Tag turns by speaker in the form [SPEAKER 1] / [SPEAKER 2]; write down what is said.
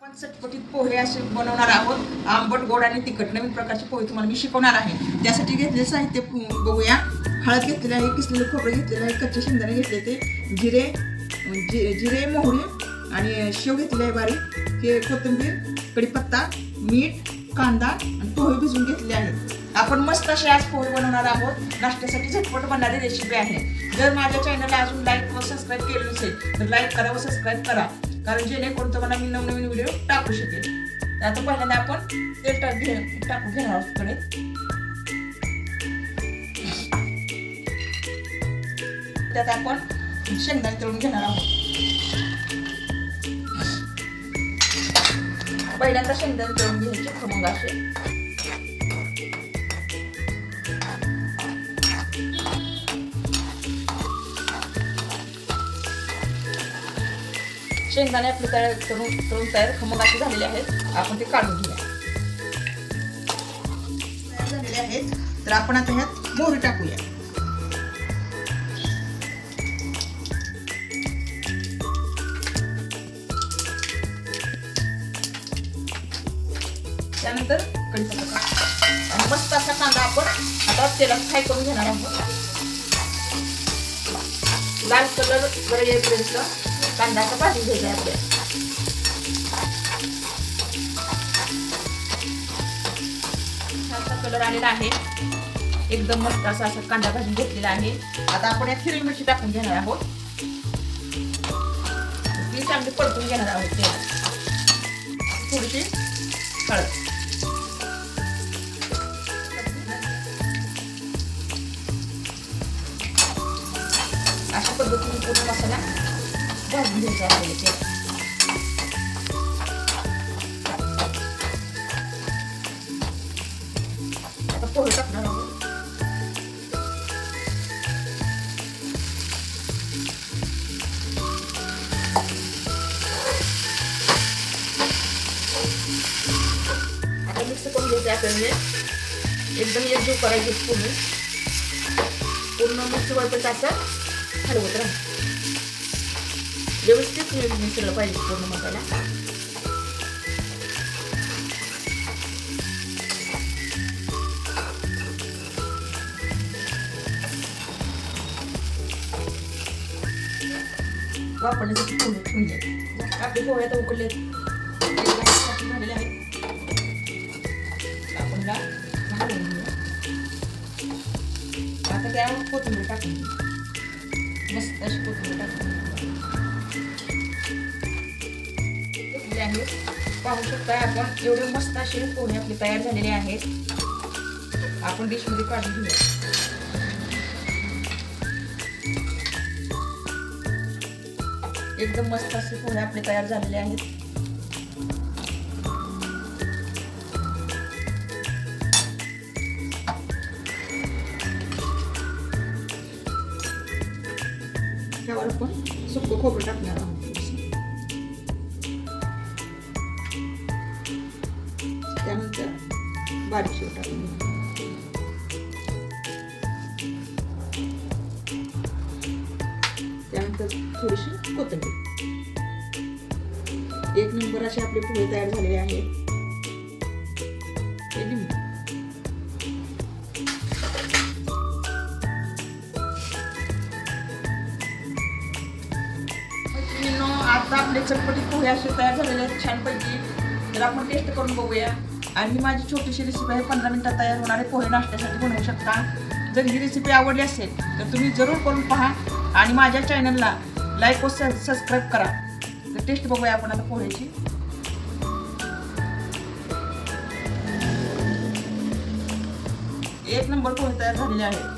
[SPEAKER 1] आपण चटपटीत पोहे असे बनवणार आहोत. आंबट, गोड आणि तिखट नवीन प्रकारचे पोहे तुम्हाला मी शिकवणार आहे. त्यासाठी घेतलेले साहित्य बघूया. हळद घेतलेली आहे, किसलेलं खोबरं घेतलेलं आहे, कच्चे शेंगदाणे घेतले, ते जिरे मोहरी आणि शेव घेतलेले आहे बारीक, हे कोथिंबीर, कढीपत्ता, मीठ, कांदा आणि पोहे भिजवून घेतले आहेत. आपण मस्त असे आज पोहे बनवणार आहोत. नाश्त्यासाठी झटपट बनणारी रेसिपी आहे. जर माझ्या चॅनलला अजून लाईक व सबस्क्राईब केलं नसेल तर लाईक करा व सबस्क्राईब करा, कारण जेणेकरून तुम्हाला मी नवनवीन व्हिडिओ टाकू शकेल. आता पहिल्यांदा आपण तेल टाकून घेणार आहोत कढईत. त्यात आपण शेंगदाणे तळून घेणार आहोत. पहिल्यांदा शेंगदाणे तळून घ्यायचे खमंग असे. शेंगदाणे आपले तळून तयार खमंग असे झालेले आहेत. आपण ते काढून घेऊया. तयार झालेले आहेत तर आपण आता ह्यात मोहरी टाकूया. त्यानंतर कढीपत्ता आणि मस्त असा कांदा आपण आता तेलात फ्राय करून घेणार आहोत. लाल कलर जरा येईपर्यंत कांद्याचा भाजी घ्यायचा आपल्या. छानसा कलर आलेला आहे. एकदम मस्त असा कांदा भाजून घेतलेला आहे. आता आपण यात हिरवी मिरची टाकून घेणार आहोत. ती चांगली परतून घेणार आहोत. थोडीशी हळद, अशा पद्धतीने पूर्ण मसाला भाजून घ्यायचा आहे. आता पोहे टाकणार आहोत. आता मिक्स करून घ्यायचे आपल्याला. एकदम एकजीव करायची पूर्ण मिक्स वरपर्यंत असं हलवत राहा. व्यवस्थित मिसळलं पाहिजे पूर्ण मसाला. वापरण्यासाठी पोहे ठेवले. आपले पोहे आता उकडले झालेले आहेत. आपण घालून घेऊया. आता त्यावर कोथिंबीर टाकून मस्त अशी कोथिंबीर टाकून आहे. पाहू शकता आपण एवढे मस्त असे पोहे आपले तयार झालेले आहेत. आपण डिश मध्ये काढून घेऊया. एकदम मस्त असे पोहे आपले तयार झालेले आहेत. त्यावर आपण सुकं खोबरं टाकणार आहोत. त्यानंतर बारीक शेव टाकून त्यानंतर थोडीशी कोथिंबीर. एक नंबर असे आपले पोहे तयार झालेले आहेत. आता आपले चटपटीत पोहे असे तयार झालेले आहेत छानपैकी. तर आपण टेस्ट करून बघूया. आणि ही माझी छोटीशी रेसिपी आहे. 15 मिनिटात तयार होणारे पोहे नाश्त्यासाठी बनवू शकता. जर ही रेसिपी आवडली असेल तर तुम्ही जरूर करून पहा आणि माझ्या चॅनलला लाईक व सबस्क्राईब करा. तर टेस्ट बघूया आपण आता पोह्याची. एक नंबर पोहे तयार झालेले आहेत.